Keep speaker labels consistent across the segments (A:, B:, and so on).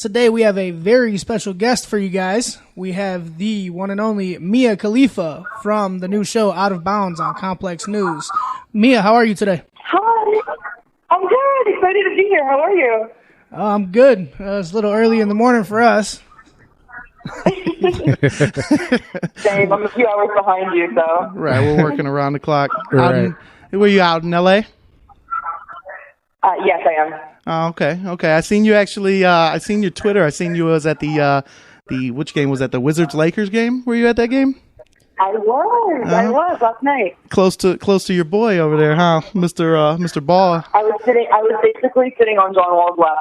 A: Today we have a very special guest for you guys. We have the one and only Mia Khalifa from the new show Out of Bounds on Complex News. Mia, how are you today?
B: Hi, I'm good. Excited to be here. How are you?
A: I'm good. It's a little early in the morning for us.
B: Same. I'm a few hours behind you, so.
C: Right, we're working around the clock.
D: Right.
C: Were you out in L.A.?
B: Yes, I am.
C: Oh, okay. I seen you actually. I seen your Twitter. I seen you was at the which game was that? The Wizards-Lakers game? Were you at that game?
B: I was last night.
C: Close to your boy over there, huh, Mr. Ball?
B: I was basically sitting on John Wall's lap.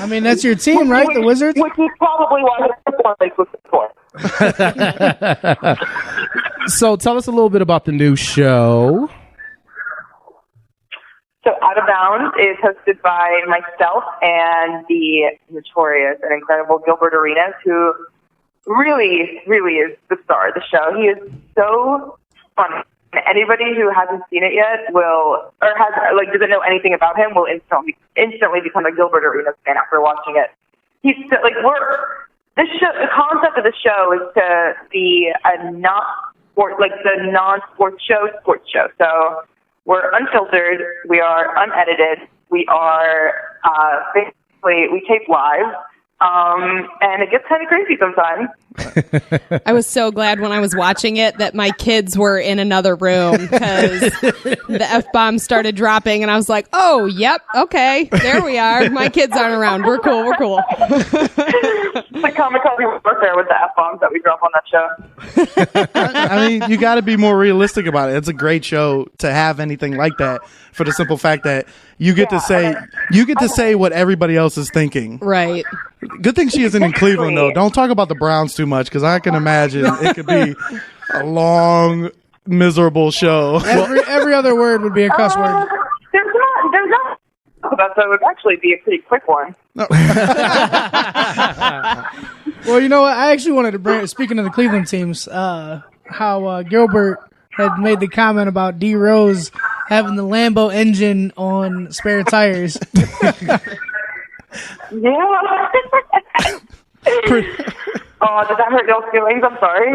A: I mean, that's your team, right? The Wizards?
B: Which is probably why the performance was poor.
D: So tell us a little bit about the new show.
B: So Out of Bounds is hosted by myself and the notorious and incredible Gilbert Arenas, who really, really is the star of the show. He is so funny. Anybody who hasn't seen it yet doesn't know anything about him will instantly become a Gilbert Arenas fan after watching it. He's so, the concept of the show is to be a non-sports show. So we're unfiltered. We are unedited. We are we tape live. And it gets kind of crazy sometimes.
E: I was so glad when I was watching it that my kids were in another room because the F-bomb started dropping and I was like, oh, yep, okay, there we are. My kids aren't around. We're cool.
B: It's like kamikaze warfare with the F-bombs that we drop on that show.
C: I mean, you got to be more realistic about it. It's a great show to have anything like that for the simple fact that you get to say what everybody else is thinking.
E: Right.
C: Good thing she isn't in Cleveland, though. Don't talk about the Browns too much, because I can imagine it could be a long, miserable show.
A: Every other word would be a cuss word.
B: There's not about that would actually be a pretty quick one.
C: No.
A: Well, you know what? I actually wanted to bring, speaking of the Cleveland teams, how Gilbert had made the comment about D. Rose having the Lambo engine on spare tires.
B: Yeah. Oh, did that hurt y'all's feelings? I'm sorry.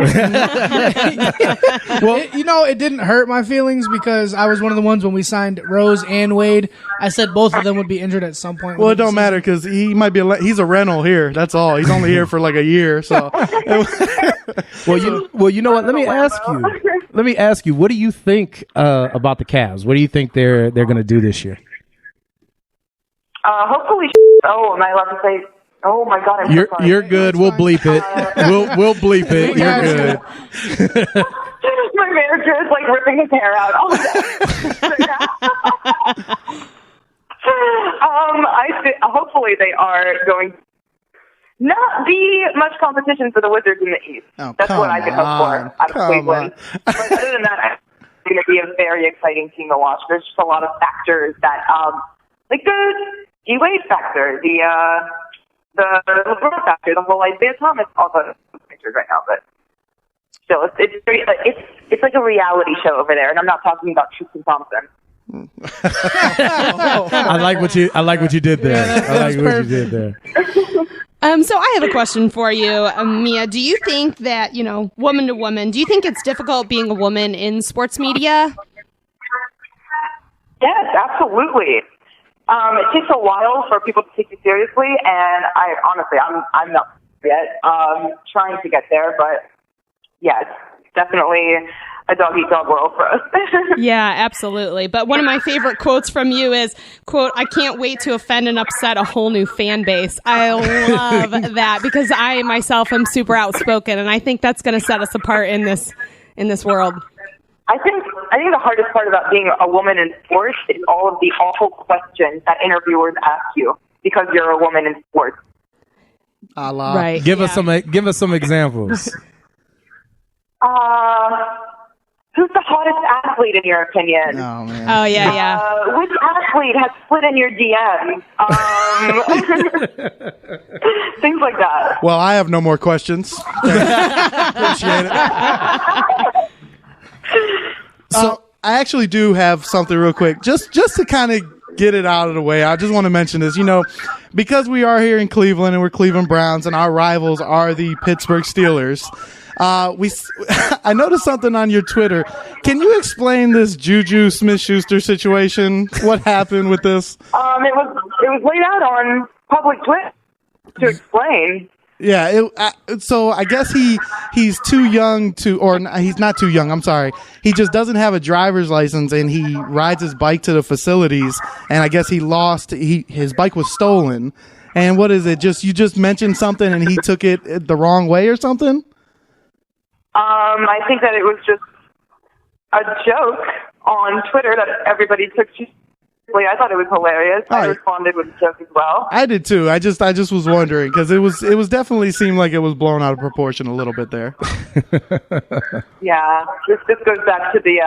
A: Well, it didn't hurt my feelings because I was one of the ones when we signed Rose and Wade. I said both of them would be injured at some point.
C: Well, it don't matter because he might be he's a rental here. That's all. He's only here for like a year. So,
D: Well, you know what? Let me ask you. What do you think about the Cavs? What do you think they're going to do this year?
B: Hopefully. Oh, am I allowed to say? Oh my God! I'm
D: You're
B: so sorry.
D: you're good. We'll bleep it. We'll bleep it. You're good.
B: My manager is like ripping his hair out. Hopefully they are going to not be much competition for the Wizards in the East.
C: Oh,
B: that's what I could hope for out of Cleveland. But other than that, I think it's going to be a very exciting team to watch. There's just a lot of factors that, like the D-Wade factor, the LeBron factor, the whole Isaiah Thomas, all the pictures right now, but still, it's like a reality show over there, and I'm not talking about Tristan Thompson.
D: I like what you did there.
E: So I have a question for you, Mia. Do you think that, woman to woman, do you think it's difficult being a woman in sports media?
B: Yes, absolutely. It takes a while for people to take you seriously, and I'm not yet trying to get there, but yeah, it's definitely a dog-eat-dog world for us.
E: Yeah, absolutely. But one of my favorite quotes from you is, quote, "I can't wait to offend and upset a whole new fan base." I love that because I myself am super outspoken, and I think that's going to set us apart in this world.
B: I think the hardest part about being a woman in sports is all of the awful questions that interviewers ask you because you're a woman in sports.
E: Right.
D: Give us some examples.
B: Who's the hottest athlete in your opinion?
C: Oh man.
E: Oh yeah.
B: Which athlete has slid in your DMs? Things like that.
C: Well, I have no more questions. Appreciate it. So I actually do have something real quick, just to kind of get it out of the way. I just want to mention this. Because we are here in Cleveland and we're Cleveland Browns and our rivals are the Pittsburgh Steelers. I noticed something on your Twitter. Can you explain this Juju Smith-Schuster situation? What happened with this?
B: It was laid out on public Twitter to explain.
C: Yeah, so I guess he's too young he's not too young, I'm sorry. He just doesn't have a driver's license and he rides his bike to the facilities and I guess his bike was stolen. And what is it? You just mentioned something and he took it the wrong way or something?
B: I think that it was just a joke on Twitter that everybody took seriously. I thought it was hilarious. I responded with a joke as well.
C: I did too. I just was wondering because it was definitely seemed like it was blown out of proportion a little bit there.
B: Yeah, this goes back to the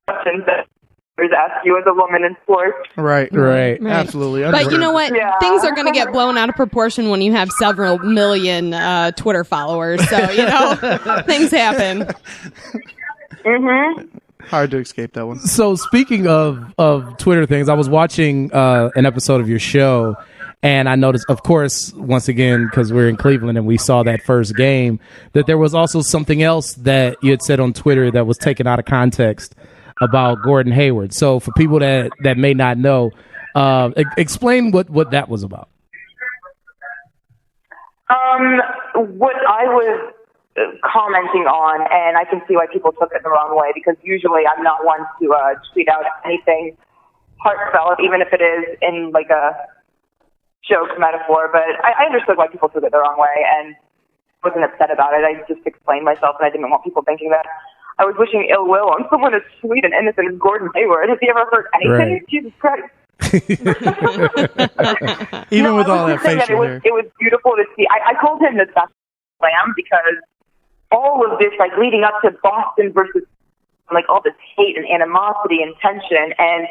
B: questions that ask you as a woman in sports.
C: Right. Absolutely.
E: But you know what?
B: Yeah.
E: Things are going to get blown out of proportion when you have several million Twitter followers. So, things happen.
B: Mm-hmm.
C: Hard to escape that one.
D: So speaking of Twitter things, I was watching an episode of your show, and I noticed, of course, once again, because we're in Cleveland and we saw that first game, that there was also something else that you had said on Twitter that was taken out of context about Gordon Hayward. So for people that may not know, explain what that was about.
B: What I was commenting on, and I can see why people took it the wrong way, because usually I'm not one to tweet out anything heartfelt, even if it is in like a joke metaphor, but I understood why people took it the wrong way and wasn't upset about it. I just explained myself, and I didn't want people thinking that I was wishing ill will on someone as sweet and innocent as Gordon Hayward. Has he ever heard anything? Right. Jesus Christ.
C: Even with all that facial hair.
B: It was beautiful to see. I called him the best lamb because all of this, like, leading up to Boston versus, like, all this hate and animosity and tension, and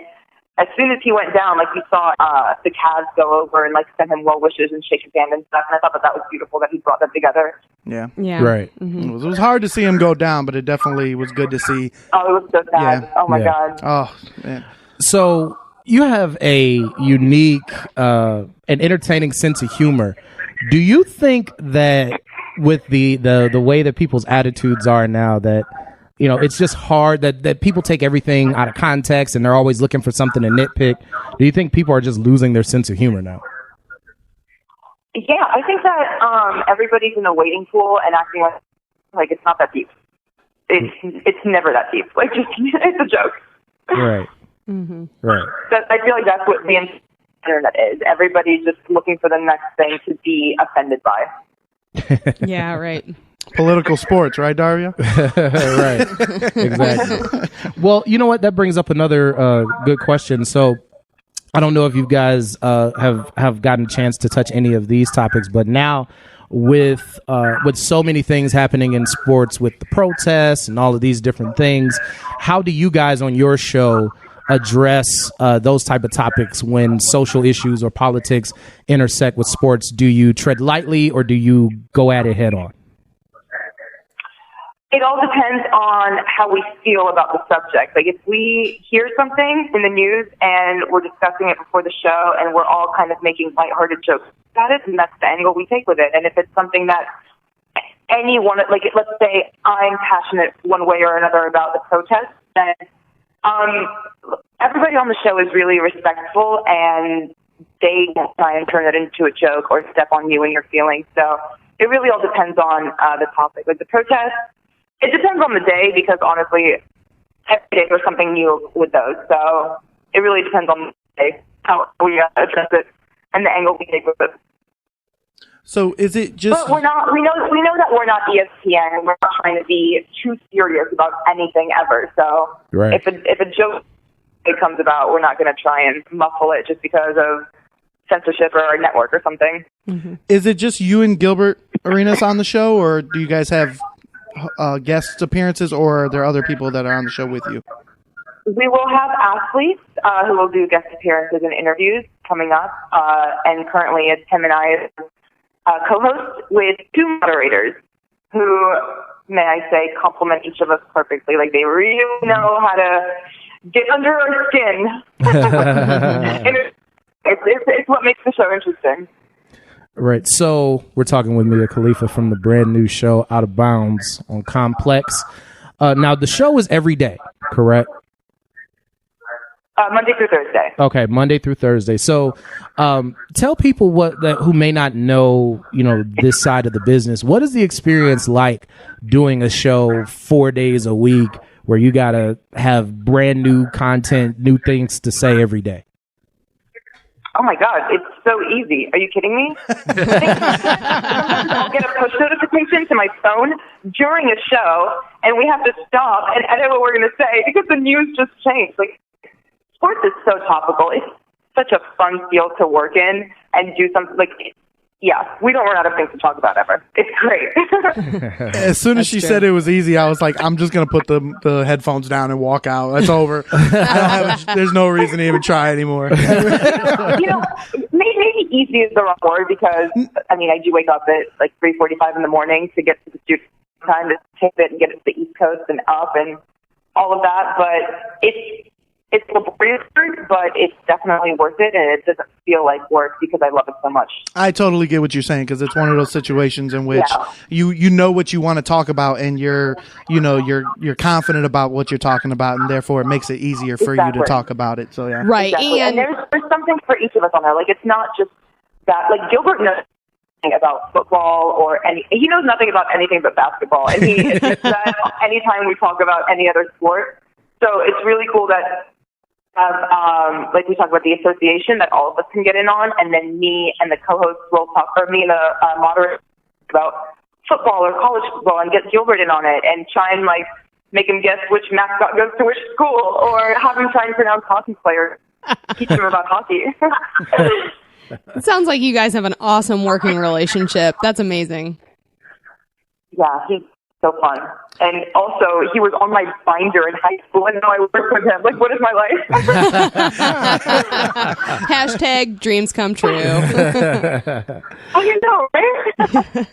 B: as soon as he went down, like, you saw the Cavs go over and, like, send him well wishes and shake his hand and stuff, and I thought that was beautiful that he brought them together.
C: Yeah.
D: Right.
E: Mm-hmm.
C: It was hard to see him go down, but it definitely was good to see.
B: Oh, it was so sad.
C: Yeah.
B: Oh, my God.
C: Oh, man.
D: So you have a unique and entertaining sense of humor. Do you think that with the way that people's attitudes are now, that it's just hard that people take everything out of context and they're always looking for something to nitpick? Do you think people are just losing their sense of humor now?
B: Yeah, I think that everybody's in a waiting pool and acting like it's not that deep. It's never that deep. Like, just it's a joke.
D: Right.
E: Mm-hmm.
D: Right.
B: I feel like that's what the internet is. Everybody's just looking for the next thing to be offended by.
E: Yeah, right.
C: Political sports, right, Daria?
D: Right. Exactly. Well, you know what? That brings up another good question. So I don't know if you guys have gotten a chance to touch any of these topics, but now with so many things happening in sports, with the protests and all of these different things, how do you guys on your show address those type of topics when social issues or politics intersect with sports? Do you tread lightly or do you go at it head on?
B: It all depends on how we feel about the subject. Like, if we hear something in the news and we're discussing it before the show and we're all kind of making lighthearted jokes about it, and that's the angle we take with it. And if it's something that anyone, like, let's say I'm passionate one way or another about the protest, then everybody on the show is really respectful and they won't try and turn it into a joke or step on you and your feelings. So it really all depends on the topic. Like the protest, it depends on the day, because honestly, every day there's something new with those. So it really depends on the day, how we address it and the angle we take with it.
C: So is it just?
B: But we're not. We know that we're not ESPN, and we're not trying to be too serious about anything ever. So
D: right.
B: if a joke comes about, we're not going to try and muffle it just because of censorship or our network or something.
E: Mm-hmm.
C: Is it just you and Gilbert Arenas on the show, or do you guys have guest appearances, or are there other people that are on the show with you?
B: We will have athletes who will do guest appearances and interviews coming up, and currently it's him and I co-host with two moderators who, may I say, complement each of us perfectly. Like, they really know how to get under our skin. And it's what makes the show interesting.
D: Right. So we're talking with Mia Khalifa from the brand new show Out of Bounds on Complex. Now, the show is every day, correct?
B: Monday through Thursday.
D: Okay, Monday through Thursday. So, tell people who may not know, this side of the business. What is the experience like doing a show 4 days a week where you gotta have brand new content, new things to say every day?
B: Oh my God, it's so easy. Are you kidding me? I'll get a push notification to my phone during a show, and we have to stop and edit what we're going to say because the news just changed. Like, sports is so topical. It's such a fun field to work in and do something like, yeah, we don't run out of things to talk about ever. It's great.
C: As soon as she said it was easy, I was like, I'm just going to put the headphones down and walk out. That's over. There's no reason to even try anymore.
B: Maybe easy is the wrong word because, I do wake up at like 3:45 in the morning to get to the studio time to tape it and get it to the East Coast and up and all of that. But it's laborious, but it's definitely worth it, and it doesn't feel like work because I love it so much.
C: I totally get what you're saying because it's one of those situations in which you know what you want to talk about, and you're confident about what you're talking about, and therefore it makes it easier for you to talk about it. So yeah,
E: right.
B: Exactly. And there's something for each of us on there. Like, it's not just that. Like, Gilbert knows nothing about football he knows nothing about anything but basketball, and he admits that anytime we talk about any other sport. So it's really cool that like we talked about the association that all of us can get in on, and then me and the co-hosts will talk, or me and the moderator about football or college football, and get Gilbert in on it and try and make him guess which mascot goes to which school, or have him try and pronounce hockey players, teach him about hockey.
E: It sounds like you guys have an awesome working relationship. That's amazing.
B: Yeah, he's so fun. And also, he was on my binder in high school, and now I work with him. Like, what is my life?
E: Hashtag dreams come true.
B: Oh, you know, right?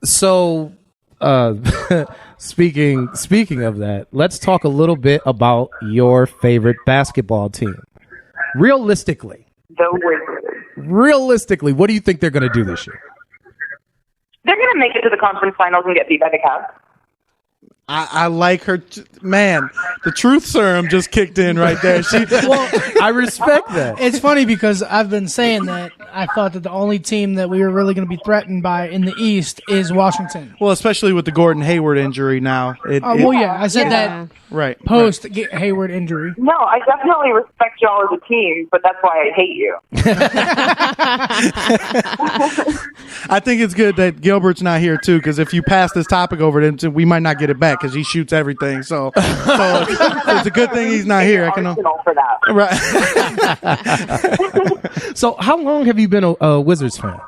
D: So, speaking of that, let's talk a little bit about your favorite basketball team. Realistically,
B: The Wizards.
D: What do you think they're going to do this year?
B: They're going to make it to the conference finals and get beat by the Cavs.
C: I like her. Man, the truth serum just kicked in right there.
D: I respect that.
A: It's funny because I've been saying that I thought that the only team that we were really going to be threatened by in the East is Washington.
C: Well, especially with the Gordon Hayward injury now.
A: I said that
C: right
A: post Hayward injury.
B: No, I definitely respect y'all as a team, but that's why I hate you.
C: I think it's good that Gilbert's not here too, because if you pass this topic over to him, we might not get it back because he shoots everything. So it's a good thing he's not here.
B: For that.
C: Right.
D: So how long have you been a Wizards fan?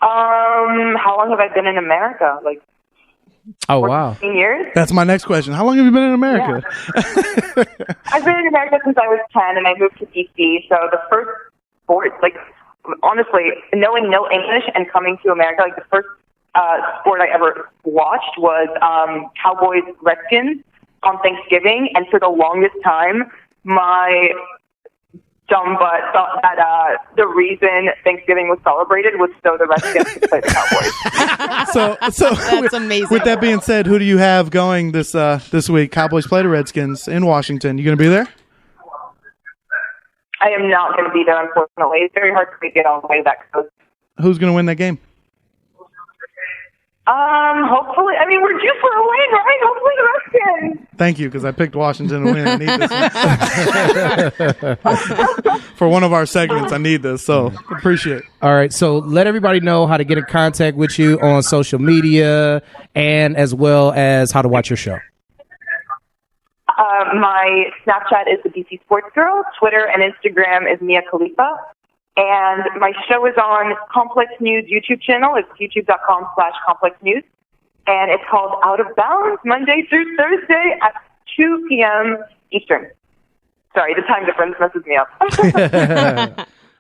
B: How long have I been in America? Like,
D: oh, wow.
B: 14 years?
C: That's my next question. How long have you been in America?
B: Yeah. I've been in America since I was 10, and I moved to D.C., so the first sport, like, honestly, knowing no English and coming to America, like, the first sport I ever watched was Cowboys-Redskins on Thanksgiving, and for the longest time, my dumb butt thought that the reason Thanksgiving was celebrated was so the Redskins could play the Cowboys.
C: So
E: That's amazing.
C: With that being said, who do you have going this week? Cowboys play the Redskins in Washington. You going to be there?
B: I am not going to be there, unfortunately. It's very hard for me to get all the way to that coast.
C: Who's going to win that game?
B: Hopefully, I mean, we're due for a win, right? Hopefully the Redskins.
C: Thank you, because I picked Washington to win. I need this for one of our segments. I need this, so appreciate it.
D: All right, so let everybody know how to get in contact with you on social media, and as well as how to watch your show.
B: My Snapchat is the DC Sports Girl. Twitter and Instagram is Mia Khalifa. And my show is on Complex News YouTube channel. It's youtube.com/Complex News. And it's called Out of Bounds, Monday through Thursday at 2 p.m. Eastern. Sorry, the time difference messes me up.